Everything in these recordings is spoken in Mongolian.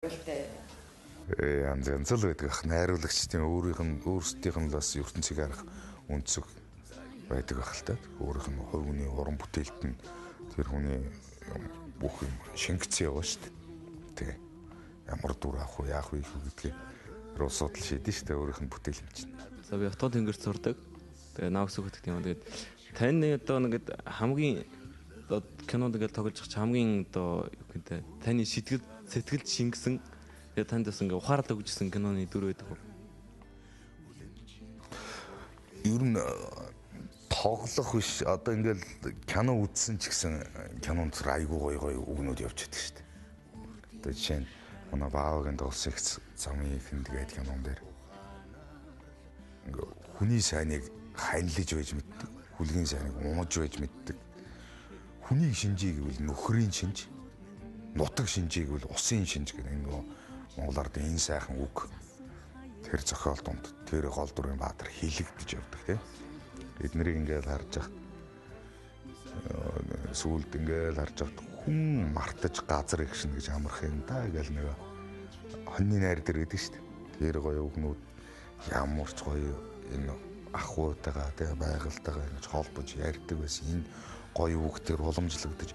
Янз л байдаг ах. Найруулагчдын өөрсдийнх нь бас ертөнцийг харах өнцөг байдаг ах л та. Өөрийнх нь хувь хүний уран бүтээлд нь тэр хүний бүх юм шингэцэн яваа шүү дээ. Тэг. Ямар дүр авах вэ, яах вэ гэдгийг руу судал шийдэн шүү дээ өөрийнх нь бүтээл юм чинь. За би утга тэнгэрт сурдаг. Тэгээ наавс өгдөг юм. Тэгээд таны одоо ингээд хамгийн одоо кинонд ингээд тоглож байгаа хамгийн одоо юу гэдэг таны сэтгэлд шингэсэн тэгээ танд бас ингээд ухаарлаа өгчсэн киноны дүр байдаг уу? Ер нь тоглох биш одоо ингээд кино үзсэн ч гэсэн кинонд айгуу гоё үгнүүд явж байдаг шүү дээ. Одоо жишээ нь манай Баавгийн Улс их замын ихэнд гээд кинон дээр хүний сайныг ханилж байж мэддэг, хүлгийн сайныг унаж байж мэддэг. Хүний шинжийг гэвэл нөхрийн шинж, нутаг шинжийг гэвэл усын шинж гэх нэг монголоор энэ сайхан үг. Тэр зохиол донд тэр гол дүрийн баатар хилэгдэж явдаг тийм. Бид нарыг ингээд харж хахад сүүлд ингээд харж хахад хүн мартаж газар игшин гэж амарх юм да гэл нэг хоньны найр дээр гэдэг шүү дээ. Тэр гоё үгнүүд ямар ч гоё энэ ахуйтайгаа тийм байгальтайгаа ингэж холбож ярьдаг байсан. Энэ гоё үгтэр уламжлагдаж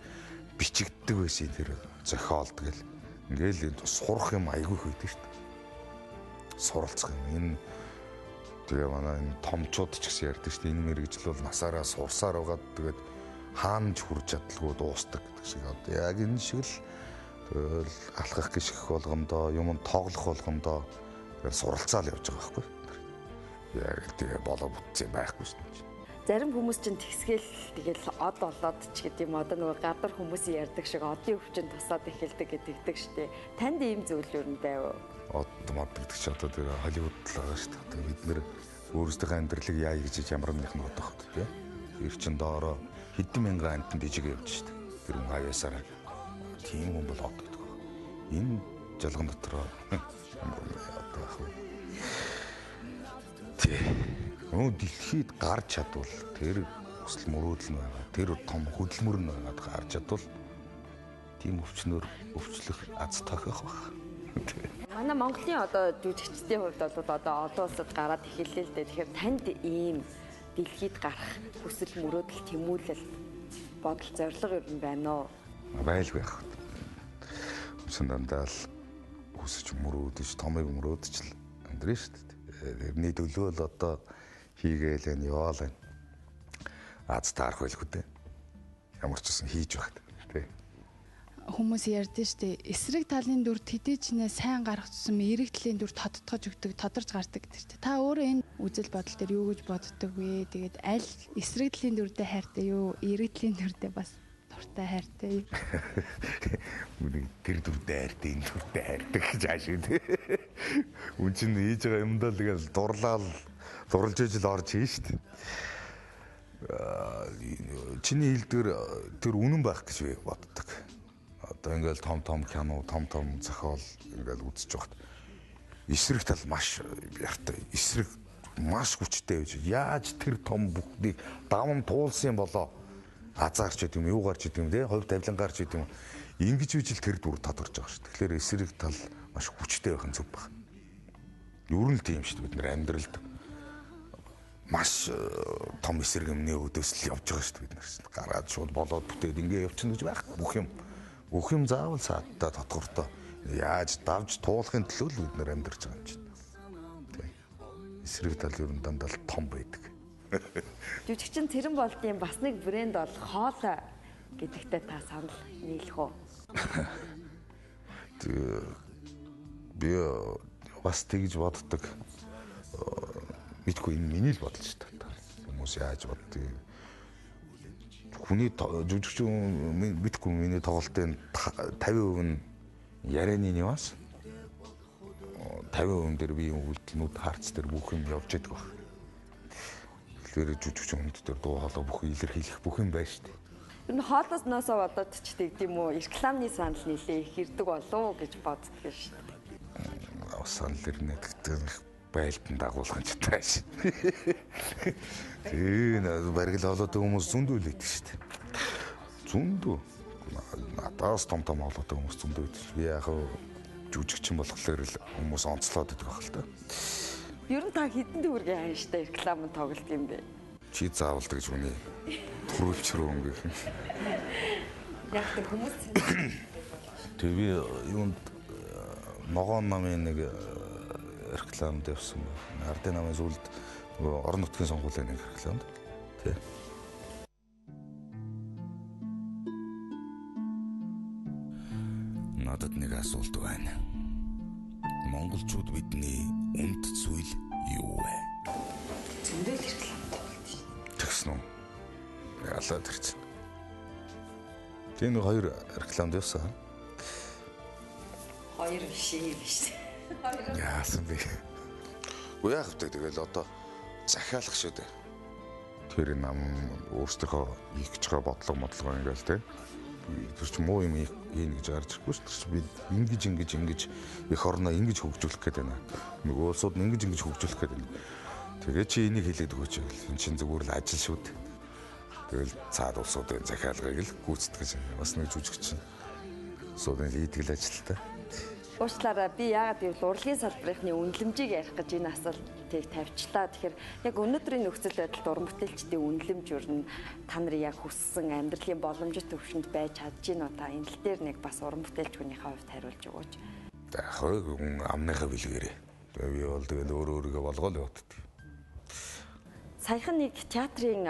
бичигддэг байсан тэр зохиолд гэл ингээл энэ сурах юм айгүй хийдэг шүү дээ. Суралцах юм. Энэ тэгээ манай энэ томчууд ч гэсэн ярьдаг шүү дээ. Энэ мэрэгжил бол насаараа сурсаар байгаад тэгээд хаанч хүрч чадлаггүй дуустдаг гэдэг шиг. Одоо яг энэ шиг л тэгэл алхах гიშгэх болгондоо юм тоглох болгондоо тэгэл суралцаал явж байгаа байхгүй. Яг тэгээ болоо бүтцэн байхгүй шүү дээ. Зарим хүмүүс чинь тэгсгээл тэгэл од болоод ч гэдэг юм одоо нөгөө гадар хүмүүсийн ярьдаг шиг одын өвчин тусаад эхэлдэг гэдэгдэг штэ. Танд ийм зүйл юу юм байв? Од мод гэдэг чи одоо тэр Холливуд л байгаа штэ. Тэгээ бид нэр өөрсдийнхөө амьдралыг яа гэж ямар нэг нь одох тийм. Ир чин доороо хэдэн мянган амтан дижиг явж штэ. Тэр хүн хаяасаар тийм хүн бол од гэдэг. Энэ жалган дотроо ямар одоо ах вэ? Дэлхийд гарч чадвал тэр хүсэл мөрөөдөл нь байгаа. Тэр том хөдөлмөр нь байгаад гарч чадвал тийм өвчнөр өвчлөх аз тохиох баг. Манай Монголын одоо жүжигчдийн хувьд бол одоо олон улсад гараад эхэллээ л дээ. Тэгэхээр танд ийм дэлхийд гарах хүсэл мөрөөдөл тэмүүлэл бодол зорилго юу юм байна уу? Байлгүй яах вэ? Үсэн дандаа л хүсэж мөрөөдөж, томыг мөрөөдөж л амьдрын шүү дээ. Тэрний төлөө л одоо хийгээл энэ яваал энэ аз таарах байлгүй дээ. Ямар ч гэсэн хийж багт тий. Хүмүүс ярьдэн штэ эсрэг талын дүр төдий ч нэ сайн гарах тусам эрэг талын дүр тодтогож өгдөг, тодорч гардаг гэдэг. Та өөрөө энэ үзэл бодол дээр юу гэж боддог вэ? Тэгээд аль эсрэг талын дүрдээ хайртай юу? Эрэг талын дүрдээ бас дуртай хайртай юу? Үнийг тэр дүрдээ хайртай, энэ дүрдээ хайртай гэж аашгүй тий. Үн чинь хийж байгаа юмдаа л тэгэл дурлж ижил орж хийн штэ. Чиний хэлдгэр тэр үнэн байх гэж би боддог. Одоо ингээл том кино, том зохиол ингээл үзэж байхад эсрэг тал маш яртай. Эсрэг маш хүчтэй байж. Яаж тэр том бүхнийг даван туулсан болоо азаарч идэв юм, юу гарч идэв юм те, хувь тавилан гарч идэв юм. Ингэж үжил тэр дүр тодорж байгаа шүү. Тэгэхээр эсрэг тал маш хүчтэй байх нь зөв байна. Ер нь л тийм шүү дээ бид нар амьдралд маш том эсрэг юмны өдөөсөл явж байгаа шүү дээ бид нар. Гараад шууд болоод бүтээд ингэ явчихна гэж байх. Бүх юм заавал сааттай тодгортой яаж давж туулахын төлөө л бид нар амьдарч байгаа юм чинь. Тэг. Эсрэг тал ер нь дандаа л том байдаг. Жүжигчин Цэрэн Болдын бас нэг брэнд бол хоолой гэдэгтээ та санал нийлэх үү? Би бас тэгж боддог. Мэдгүй энэ миний л бодол шүү дээ. Хүмүүс яаж боддгийг. Хүний жүжигчин мэдгүй миний тоглолтын 50% нь ярианы нюанс. 50% дээр би үйлдэлнүүд хаарц дээр бүх юм явж байдаг баг. Тэгэхээр жүжигчин хүнд дээр дуу хоолой бүх илэрхийлэх бүх юм байна шүү дээ. Энэ хоолоос ноосоо бодоод ч тийм үү рекламны санал нэлээ их ирдэг болов гэж боддог шүү дээ. Санал ирнэ гэдэг байлдан дагуулах юм ч тааш. Тэгээ баргил олоод хүмүүс зөндөө л идэг шүү дээ. Зөндөө. Надаас том олоод хүмүүс зөндөө идэг. Би яг жүжигчин болохоор л хүмүүс онцлоод идэх байх л та. Ер нь та хэдэн төгрөгийн ханштай рекламанд тоглолт юм бэ? Чи заавалдаг гэж үний төрүүлч рүү өнгөх юм. Яг тэр хүмүүс Тэг би юунд ногоон намын нэг рекламд явсан байна. Ардын намын зүйлд орон нутгийн сонгуулийн нэг рекламд. Тэ. Надад нэг асуулт байна. Монголчууд бидний үнэт зүйл юу вэ? зөндөл рекламад тоглолт шүү. Тэгсэн үү? Ялаад ирсэн. Тийм хоёр рекламд явсан. Хоёр биш. Яасан бэ? Уу яах вэ? Тэгэл одоо захиалах шүү дээ. Тэр нам өөрсдийнхөө хийх гэж байгаа бодлого ингээл те. Тэр ч муу юм хийн гэж гарч ирэхгүй шүү дээ. Би ингэж их орноо ингэж хөгжүүлэх гээд байна. Нөгөө улсууд нь ингэж хөгжүүлэх гээд байна. Тэгээ чи энийг хэлээд өгөөч. Энэ чинь зүгээр л ажил шүү дээ. Тэгэл цаад улсуудын захиалгыг л гүйцэтгэж бас нэг жүжигчин. Улсуудын лидгэл ажилтаа. Уучлаарай, би яагаад гэвэл урлагийн салбарынхны үнэлэмжийг ярих гэж энэ асуултыг тавьчлаа. Тэгэхээр яг өнөөдрийн нөхцөл байдалд уран бүтээлчдийн үнэлэмж юу та нарын яг хүссэн амьдралын боломжит төвшөнд байж чадж гинөө та энэ л дээр нэг бас уран бүтээлч хүнийхээ хувьд хариулж өгөөч. Хойг амныхаа бэлгээрээ. Тэгээ би бол тэгэл өөрийгөө болгоол явууддаг. Саяхан нэг театрын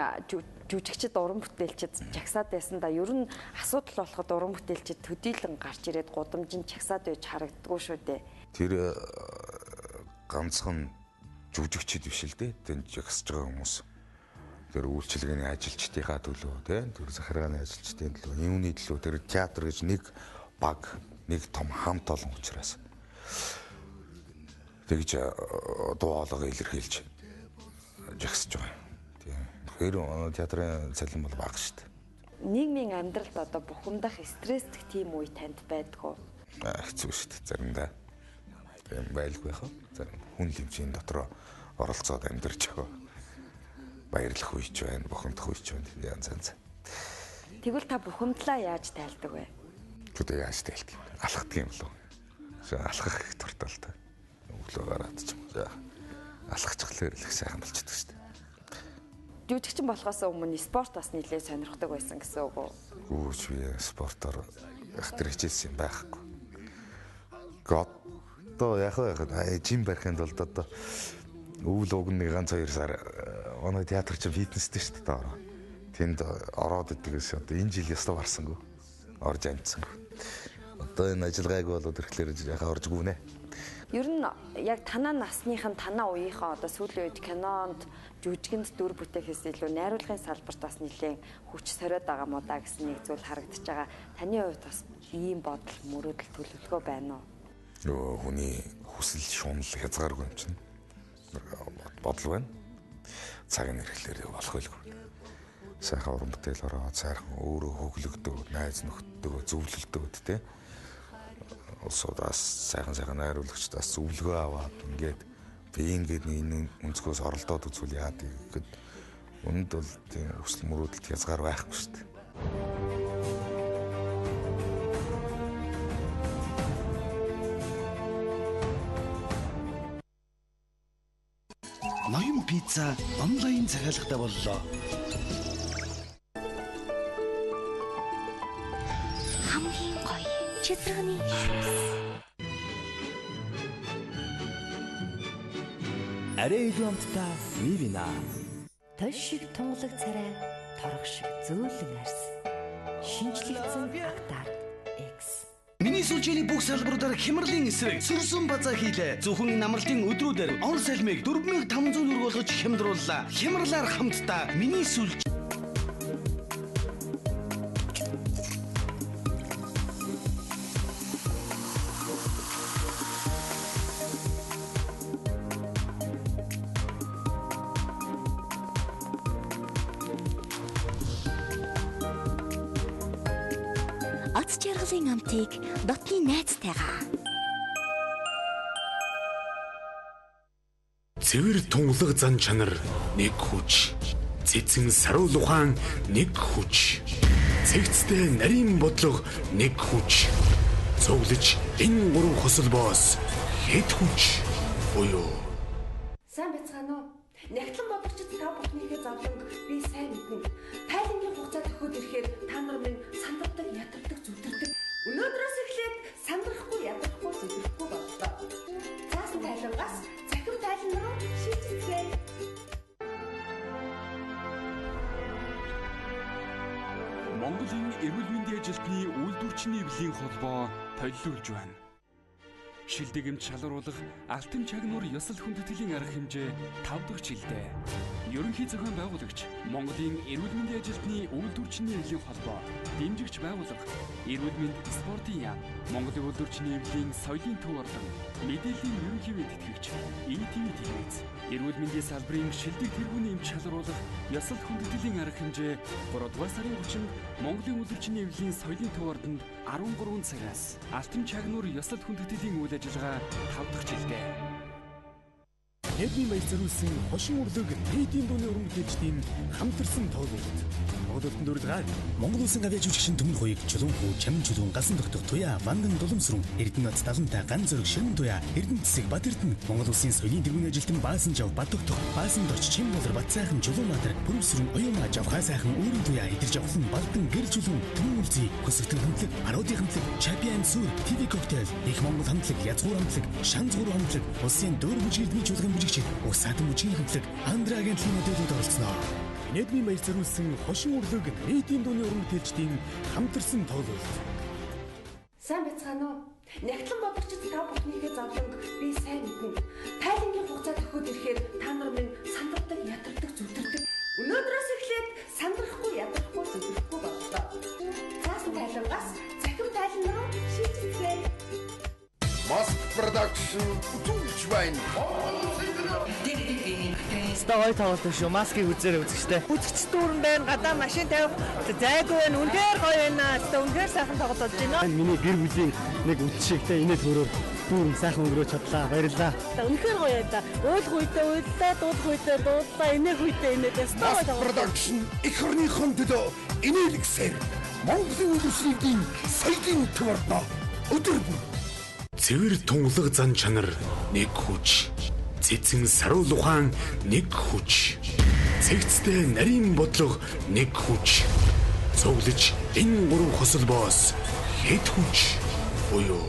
жүжигчид уран бүтээлчид жагсаад байсан да. Ер нь асуудал болоход уран бүтээлчид төдийлөн гарч ирээд гудамжинд жагсаад байж харагддаггүй шүү дээ. Тэр ганцхан жүжигчид биш л дээ. Тэнд жагсаж байгаа хүмүүс. Тэр үйлчлэгээний ажилчдынхаа төлөө тийм тэр захиргааны ажилчдын төлөө юуны төлөө тэр театр гэж нэг баг нэг том хамт олон учраас тэгж дуулга илэрхийлж жагсаж байгаа. Тэгэхээр театрын цалин бол бага шүү дээ. Нийгмийн амьдралд одоо бухимдах стресстэй тийм үе танд байдгүй. Хэцүү шүү дээ заримдаа. Тийм байлгүй хаа. Зарим хүн хэмжээний дотор оролцоод амьдарч байгаа. Баярлах үе ч байна, бухимдах үе ч байна. Янз. Тэгвэл та бухимдлаа яаж тайлдаг вэ? Тэгвэл яаж тайлдаг юм? Алхдаг юм болов. Алхах их дуртай л та. Өглөө гараад ч юм. Алхачихлаар л их сайхан болчихдог шүү дээ. Жүжигчин болохоос өмнө спорт бас нэлээд сонирхдаг байсан гэсэн үг үү? Гүүч би спортоор ихтер хичээсэн юм байхгүй. Одоо яг жим барихын тулд одоо өвөл угны ганц 2 сар оноо театр чинь фитнестэй шүү дээ. Тэнд ороод идэгээс одоо энэ жил ястаа барсангүй. Орж амжсангүй. Одоо энэ ажиллагааг болоод ирэхлээр яхаа оржгүй нэ. Ер нь яг танаа насныхан танаа үеийнхээ одоо сүүлийн үед кинонд жүжигэнд дүр бүтээхээс илүү найруулгын салбарт бас нэлээд хүч сориод байгаа мó да гэсэн нэг зүйл харагдаж байгаа. Таны хувьд бас ийм бодол мөрөөдөл төлөвлөгөө байна уу? Yoo хүний хүсэл шунал хязгааргүй юм чинь. Бодол байна. Цагийн хэрэглээр болох байлгүй. Сайхан уран бүтээл ороод сайхан өөрөө хөглөгдөг, найз нөхдөд зөвлөлдөг тий. Улсуудаас сайхан найруулагчдаас зөвлөгөө аваад ингээд би ингээд энэ өнцгөөс оролдоод үзвэл яад гэхэд үнэнд бол тийм хүсэл мөрөөдөлт хязгаар байхгүй шүү дээ. Ноён пицца онлайн захиалгатай боллоо. Хамгийн гоё читрэгний шүүс. Арай илүү амттай Вивина. Тош шиг тунгалаг царай, торох шиг зөөлөн арс. Шинжлэгдсэн Актар X. Миний сүлжээний бүх салбаруудаар хямралын эсрэг сөрсөн базаа хийлээ. Зөвхөн намралтын өдрүүдээр он салмиг 4500 төгрөг болгож хямдрууллаа. Хямралаар хамтдаа миний сүлж Оц жаргалын амтыг дотны найзтайгаа. Цэвэр тунгалаг зан чанар нэг хүч. Цэцэн саруул ухаан нэг хүч. Цэгцтэй нарийн бодлого нэг хүч. Цуглаж энэ гурван хосол боос хэд хүч буюу Сайн байцгаана уу? Нягтлан бодогчд та бүхнийхээ зовлонг би сайн мэднэ. Тайлангийн хугацаа төхөд ирэхээр та нар минь сандардаг, ядардаг, зүдэрдэг. Өнөөдрөөс эхлээд сандрахгүй, ядарахгүй, зүдэрхгүй боллоо. Цаасан тайлангаас захим тайлан руу шийдчихье. Монголын эрүүл мэндийн ажилтны үйлдвэрчний эвлийн холбоо төлөвлөж байна. Шилдэгэмж шалгаруулах алтан чагнуур ёсол хүндэтгэлийн арга хэмжээ 5 дахь жилдээ. Ерөнхий зохион байгуулагч Монголын эрүүл мэндийн ажилтны үйлдвэрчний эвлийн холбоо, дэмжигч байгууллага, эрүүл мэнд спортын яам, Монголын үйлдвэрчний эвлийн соёлын төв орлон, мэдээллийн ерөнхий мэд тэтгэгч, ETV телевиз, эрүүл мэндийн салбарын шилдэг тэргүүний эмч шалгаруулах ёсол хүндэтгэлийн арга хэмжээ 3 дугаар сарын 30-нд Монголын үйлдвэрчний эвлийн соёлын төв орлонд 13 цагаас алтан чагнуур ёсол хүндэтгэлийн үйл ажиллагаа 5 дахь жилдээ. Эдний баяр зориулсан хошин урлаг Тэдийн дууны уран бүтээлчдийн хамтарсан тоглолт. Тоглолтын дүрлэгээр Монгол Улсын авиа жүжигчин Төмөр Хуйг, Чулуунхүү, Чамин Чулуун, Галсан тогтох Туяа, Ванган Дулумсрун, Эрдэнэт Далантай, Ган Зөрөг, Ширмэн Туяа, Эрдэнэ Цэсэг, Бат Эрдэнэ, Монгол Улсын соёлын тэргүүний ажилтан Баасан Жав, Бат тогтох, Баасан Дорч, Чим Болор, Бат Сайхан, Чулуунбаатар, Бүрмсрун, Оюума, Жавхай Сайхан, Өөрийн Туяа, Идэр Жавхан, Балдан, Гэр Чулуун, Төмөн Үлзий, Хөсөлтөн хамтлаг, Пародийн хамтлаг, Чапиан Сүр, ТV Коктейл, Их Монгол хамтлаг, Язгуур хамтлаг, Шанзгуур хамтлаг, Улсын дөөр бүжгэлдний чуулган бүжигч, Усаатан бүжгийн хамтлаг, Андрагийн төлөвлөлтөд оролцсноо. Эдний баяр зориулсан хошин урлаг Тэдийн дууны уран бүтээлчдийн хамтарсан тоглолт. Сайн байцгаана уу? Нягтлан бодогчд та бүхнийхээ зовлонг би сайн мэднэ. Тайлангийн хугацаа төхөд ирэхээр та нар минь сандардаг, ядардаг, зүдэрдэг. Өнөөдрөөс эхлээд сандрахгүй, ядарахгүй, зүдэрхгүй боллоо. Цаасан тайлангаас захим тайлан руу шийдчихье. Mask Production үзүүлж байна. Стогой тоглолт шүү. Маскыг үзээрэй үзэгчтэй. Үзэгч дүүрэн байна. Гадаа машин тавих зайгүй байна. Үнэхээр гоё байна. Үнэхээр сайхан тоглож байна. Миний гэр бүлийн нэг үдшигтэй инээд хөрөөр дүүрэн сайхан өнгөрөөж чадлаа. Баярлалаа. Үнэхээр гоё байна. Уйлах үедээ уйллаа, дуудах үедээ дуудлаа, инех үедээ инээдээ. Mask Production их орныхон төлөө инээлгсээр Монголын үйлдвэрчдийн соёлын төв ордоо өдөр бүр цэвэр тунгалаг зан чанар нэг хүч. Цэцэн саруул ухаан нэг хүч. Цэгцтэй нарийн бодлого нэг хүч. Цуглаж энэ гурван хосол боос хэд хүч буюу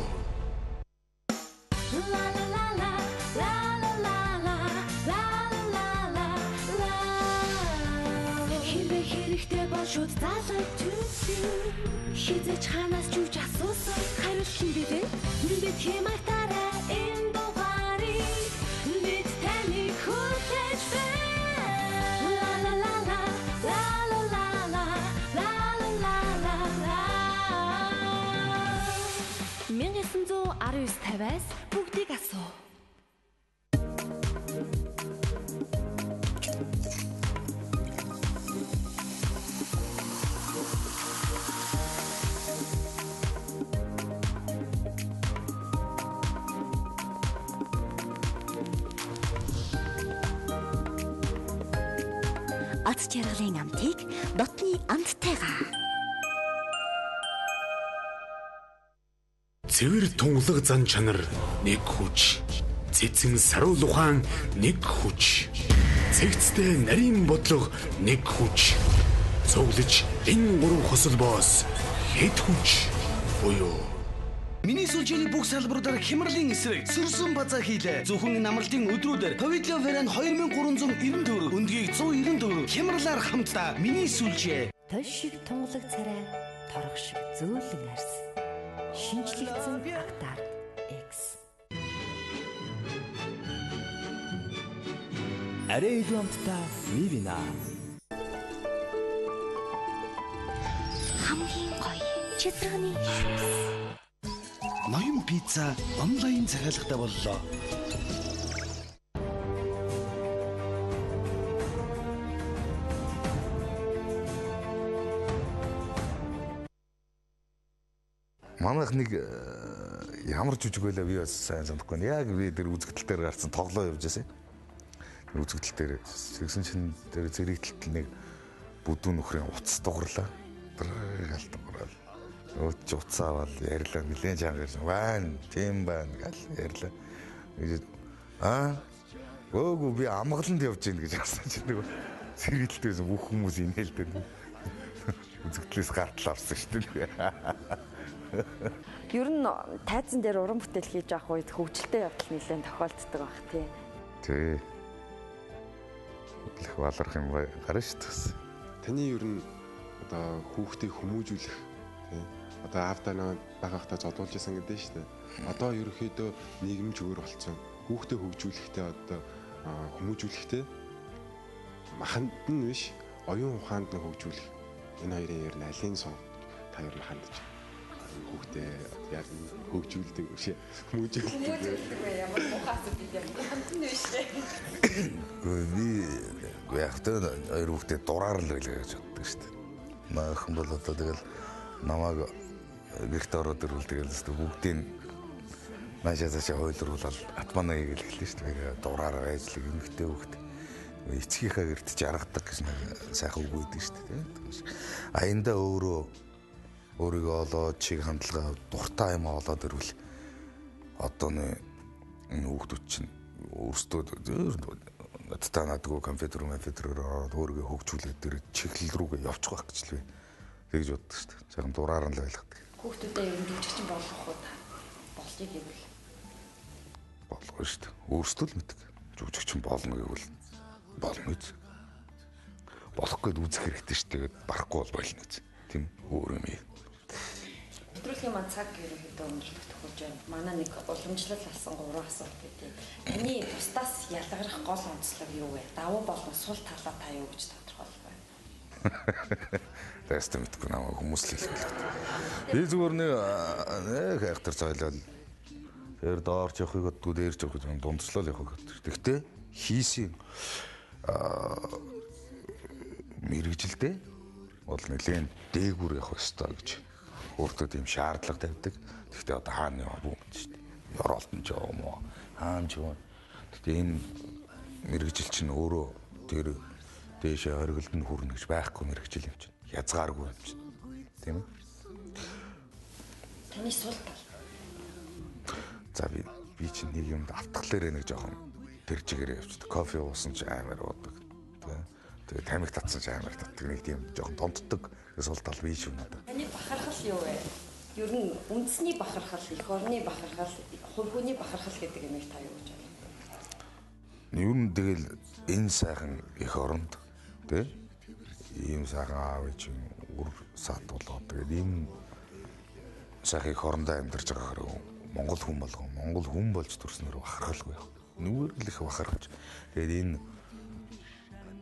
шууд залгаж түлсэн хизээч ханаас чүж асуусан хариулт хин бэ бид хэмайтараа энэ дугаарыг бид таны хүлээж байна ла ла ла ла ла ла ла ла ла ла 1919-50-аас бүгдийг асуу. Ац жаргалын амтыг дотны амттайгаа. цэвэр тунгалаг зан чанар нэг хүч. Цэцэн саруул ухаан нэг хүч. Цэгцтэй нарийн бодлого нэг хүч. Цуглаж энэ гурван хосол боос хэд хүч буюу Миний сүлжээний бүх салбаруудаар хямралын эсрэг сөрсөн базаа хийлээ. Зөвхөн намралтын өдрүүдээр Pavilion Veran 2390 төгрөг, өндгийг 190 төгрөг хямралаар хамтдаа миний сүлжээ. Тош шиг тунгалаг царай, торох шиг зөөлөн арс. Шинжлэгдсэн Актард X. Арай илүү амттай Мивина. Хамгийн гоё читрхны шүүс. Ноён пицца онлайн захиалгатай боллоо. Манайх нэг ямар жүжиг байлаа би бас сайн санахгүй байна. Яг би тэр үзэгдэл дээр гарсан тоглоо явж байсан. Үзэгдэл дээр тэгсэн чинь тэр зэрэгдэлт нэг бүдүүн нөхрийн утас дугарлаа. Галт дуграл. Өөч уцаавал ярьлаа нэлээд чангаар байна. Тийм байна гал ярьлаа. Өөгүй би амгаланд явж гин гэж асууж нэг сэргэлтээс бүх хүмүүс инээлдэг. Үзэгдлээс гартал авсан шүү дээ. Ер нь тайзан дээр уран бүтээл хийж авах үед хөгжилтэй явдал нэлээд тохиолддог баг тий. Тий. Их баларх юм гарна шүү дээ. Таны ер нь одоо хүүхдийг хүмүүжүүлэх тий. Одоо аавдаа нэг багахтаа зодуулж исэн гэдэг шүү дээ. Одоо ерөөхдөө нийгэмч өөр болцсон. Хүүхдээ хөгжүүлэхдээ одоо хүмүүжүүлэхдээ маханд нь биш оюун ухаанд нь хөгжүүлэх. Энэ хоёрын ер нь алийн сон та ер нь хандж хүүхдээ яг хөгжүүлдэг биш хүмүүжүүлдэг ямар мухаас бид юм хандсан биш. Би яхтаа хоёр хүүхдээ дураар л байлаа гэж боддог шүү дээ. Махан бол одоо тэгэл намайг гэрт ороод ирвэл тэгэл бүгдийн наашаасаа хойлруулаад атманаа хийгээл шүү дээ. Дураараа ажиллаг эмэгтэй хүүхд. Эцгийнхаа гэрт жаргадаг гэж нэг сайхан үг өгдөө шүү дээ. Аяндаа өөрийгөө олоод чиг хандлага дуртай юм олоод ирвэл одоо энэ хүүхдүүд чинь өөрсдөө надтай надгүй компьютерээр ороод өөрийгөө хөгжүүлээд тэр чиглэл рүүгээ явчих байх гэж л би тэгж боддог шүү дээ. Сайхан дураар нь л байлгадаг. Хүүхдүүдээ ер нь жүжигчин болох уу та? Болжиг гэвэл болгоо шүү дээ. Өөрсдөө л мэддэг. Жүжигчин болно гэвэл болно үз. Болох гээд үзэх хэрэгтэй шүү дээ. Барахгүй бол болно үз. Тийм өөр юм ээ. Нэвтрүүлгийн маань цаг ерөнхийдөө өндөрлөх тохиолж байна. Манай нэг уламжлал болсон 3 асуулт гэдэг. Таны бусдаас ялгарх гол онцлог юу вэ? Давуу болон сул талаа та юу гэж тодорхойлох вэ? Тэст мэдгүй намайг хүмүүс л хэлээ. Би зүгээр нэг хайхтар цайлал. Тэр доорч явахыг боддгоо дээрч явах гэж дундчлал явах гэдэг. Тэгтээ хийсийн мэрэгжилдээ бол нэлээд дээгүүр явах ёстой гэж өөртөө тийм шаардлага тавьдаг. Тэгтээ одоо хаана яваа бүү гэж шүү дээ. Ёроолтон ч юм уу хаан ч юм. Тэгтээ энэ мэрэгжил чинь өөрөө тэр дээшээ хориглолд нь хүрнэ гэж байхгүй мэрэгжил юм чинь. Язгааргүй юм чинь. Тийм үү? Таны сул тал. За би чинь нэг юмд автгалаарэ нэг жоохон тэр чигээрээ явчихдаг. Кофе уусан ч амар уудаг. Тэгээ тамиг татсан ч амар татдаг. Нэг тийм жоохон томддог сул тал бий шүү надад. Таны бахархал юу вэ? Ер нь үндэсний бахархал, эх орны бахархал, хувь хүний бахархал гэдэг юмыг та юу гэж боддог? Ер нь тэгэл энэ сайхан эх оронд тий ийм сайхан аав ээж үр сад болоод тэгээд ийм сайхан эх орондоо амьдарч байгаа хэрэг Монгол хүн болгон Монгол хүн болж төрснөөр бахархалгүй яах. Нүгээр л их бахархаж. Тэгээд энэ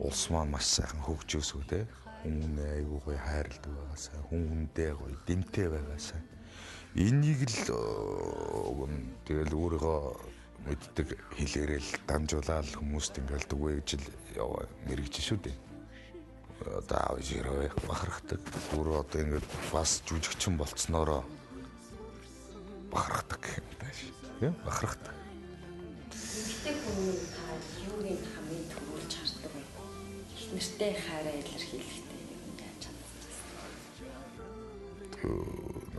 улс маань маш сайхан хөгжөөсөө тий хүн айгүй гоё хайрладаг байгаасаа хүн хүндээ гоё дэмтэй байгаасаа энийг л тэгэл өөрийгөө мэддэг хэлээрэл дамжуулаад хүмүүст ингээл дүгэж л мэрэгж шүү дээ. Одоо аав жирөө бахархдаг. Өөрөө одоо ингээд бас жүжигчин болцноороо бахархдаг юм тааш. Тийм бахархдаг. Эмэгтэй хүн та юуны хамгийн түрүүлж хардаг вэ? Нэртэй хайраа илэрхийлэхдээ юм яаж чаддаг?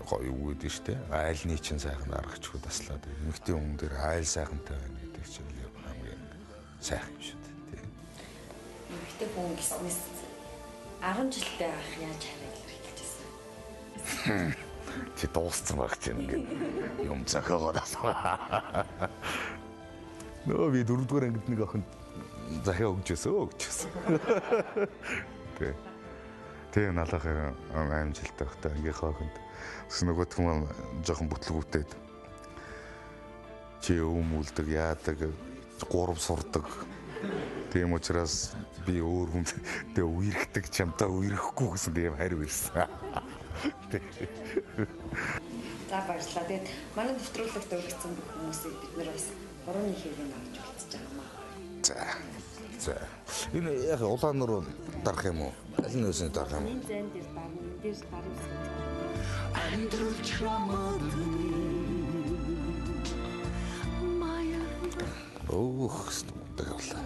Гоё үг гэдэг шүү дээ. Айлны чинь сайхан аргачлуу таслаад эмэгтэй хүн дээр айл сайхантай байна гэдэг чинь хамгийн сайхан юм шүү дээ. Эмэгтэй хүн гэснээс 10 жилдээ ах яаж хайраа илэрхийлжсэн? Чи дууссан байх чинь ингээд юм захиагаад асуу. Нөө би 4-р ангид нэг охин захиа өгчөөсөн. Тэг налахаа амжилттай байхдаа ангийнхаа охинд бас нөгөөх нь жоохон бүтлгүүтээд чи өмүүлдэг яадаг 3 сурдаг. Тийм учраас би өөр хүнтэй үерхдэг чамтай үерхэхгүй гэсэн тийм хариу ирсэн. За баярлалаа. Тэгээд манай нэвтрүүлэгт өргөцсөн бүх хүмүүсийг бид нэр бас 3-1-ийг авч болцож байгаа маа. За. Энэ яг улаан руу дарах юм уу? Аль нь өсөнд дарах юм? Энэ зэн дээр дарна. Дээр дарна. Амьдрч рамадны мая. Ох, студиолла.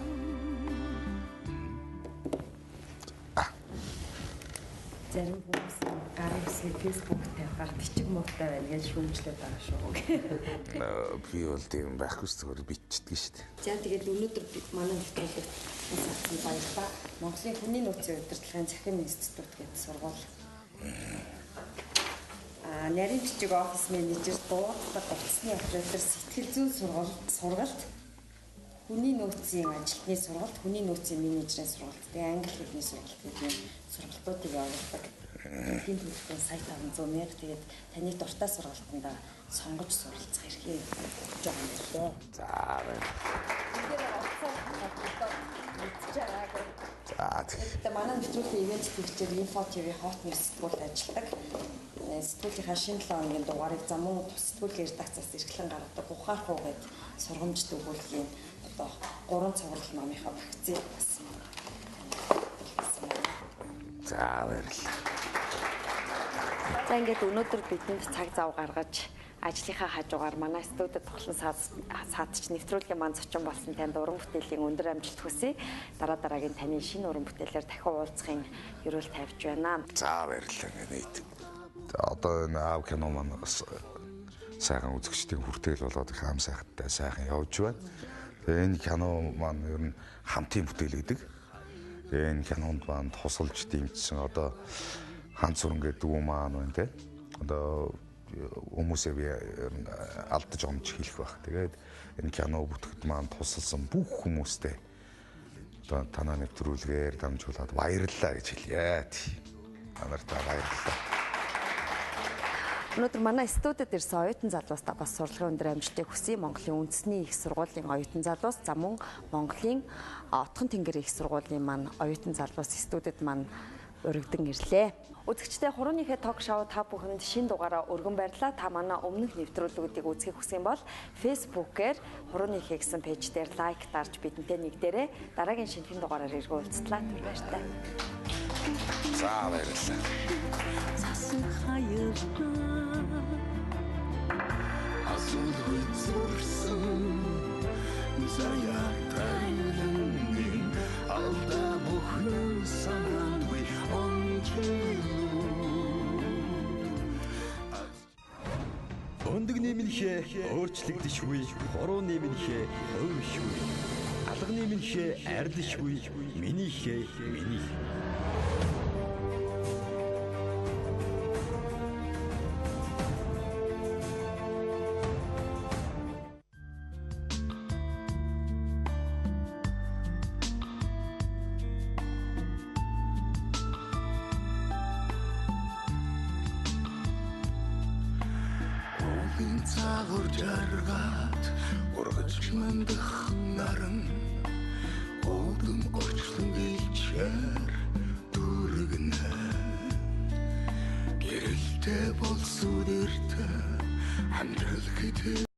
Зарим хүмүүс гарын сая фэйсбүүк тавихаар бичиг муутай байна гэж шүүмжлээд байгаа шүү. Би бол тийм байхгүй зүгээр бичдэг шүү дээ. За тэгээд өнөөдөр манай нэвтрүүлэгт сатсан баярлалаа. Монголын хүний нөөцийн удирдлагын захин институт гэдэг сургууль. Нарийн бичиг офис менежер дуудлага утасны оператор сэтгэл зүйн сургалт хүний нөөцийн ажилтны сургалт, хүний нөөцийн менежерийн сургалт, тэгээ англи хэлний сургалт гэдэг сургалтуудыг явуулдаг. Эдийн төлөвлөгөөний сайт 500 мянга тэгээд таны дуртай сургалтанд сонгож суралцах эрхээ өгч байгаа юм байна. За тэгээд манай нэвтрүүлгийн ивент төвчээр Info TV Hot News сэтгүүлд ажилладаг. Сэтгүүлийнхаа шинэ 7 хоногийн дугаарыг замун тус сэтгүүлийн редакцаас эрхлэн гаргадаг ухаарах уу гэдэг сургамжид өгүүлгийн одоо 3 цуврал номынхаа багцыг бас. За баярлалаа. За ингээд өнөөдөр бидэнд цаг зав гаргаж ажлынхаа хажуугаар манай студид тоглон саадч нэвтрүүлгийн маань зочин болсон танд уран бүтээлийн өндөр амжилт хүсье. Дараагийн таны шинэ уран бүтээлээр дахин уулзахын ерөөл тавьж байна. За баярлалаа нийт. Одоо энэ аав кино маань бас сайхан үзэгчдийн хүртэл болоод их ам сайхантай сайхан явж байна. Тэгээ энэ кино маань ер нь хамтын бүтээл гэдэг. Энэ кинонд маань тусалж дэмжсэн одоо Ханц сүрэн гэдэг дүү маань байна те. Одоо хүмүүсээ би алдаж омж хэлэх байх. Тэгээд энэ кино бүтгэд маань тусалсан бүх хүмүүстээ одоо танаа нэвтрүүлгээр дамжуулаад баярлалаа гэж хэлье. Танартаа баярлалаа. Өнөөдөр манай студид ирсэн оюутан залуустаа бас сурлагын өндөр амжилтыг хүсье. Монголын үндэсний их сургуулийн оюутан залуус за мөн Монголын Отхон тэнгэр их сургуулийн маань оюутан залуус студид маань урагдсан ирлээ. Үзэгчдээ хурууныхээ ток шоу та бүхэнд шинэ дугаараа өргөн баярлалаа. Та манай өмнөх нэвтрүүлгүүдийг үзэх хүсэх юм бол Facebook-ээр хурууныхээ гэсэн пэйж дээр лайк дарж бидэнтэй нэгдээрэй. Дараагийн шинэхэн дугаараар эргэн уулзлаа. Түр баярлалаа. За баярлалаа. Цасан хаягна асуулгүй зурсан заяа тайлангийн алдаа бүхэн санаагүй Өндөг нэмэнхээ өөрчлөгдөшгүй, хуруу нэмэнхээ өвшгүй. Алга нэмэнхээ арилшгүй, минийхээ миний. Цагур жаргат ургаж мандах наран Одон орчлон гэлчээр дүргэнэ Гэрэлтэй болсууд эртэ амьдрал хэдэ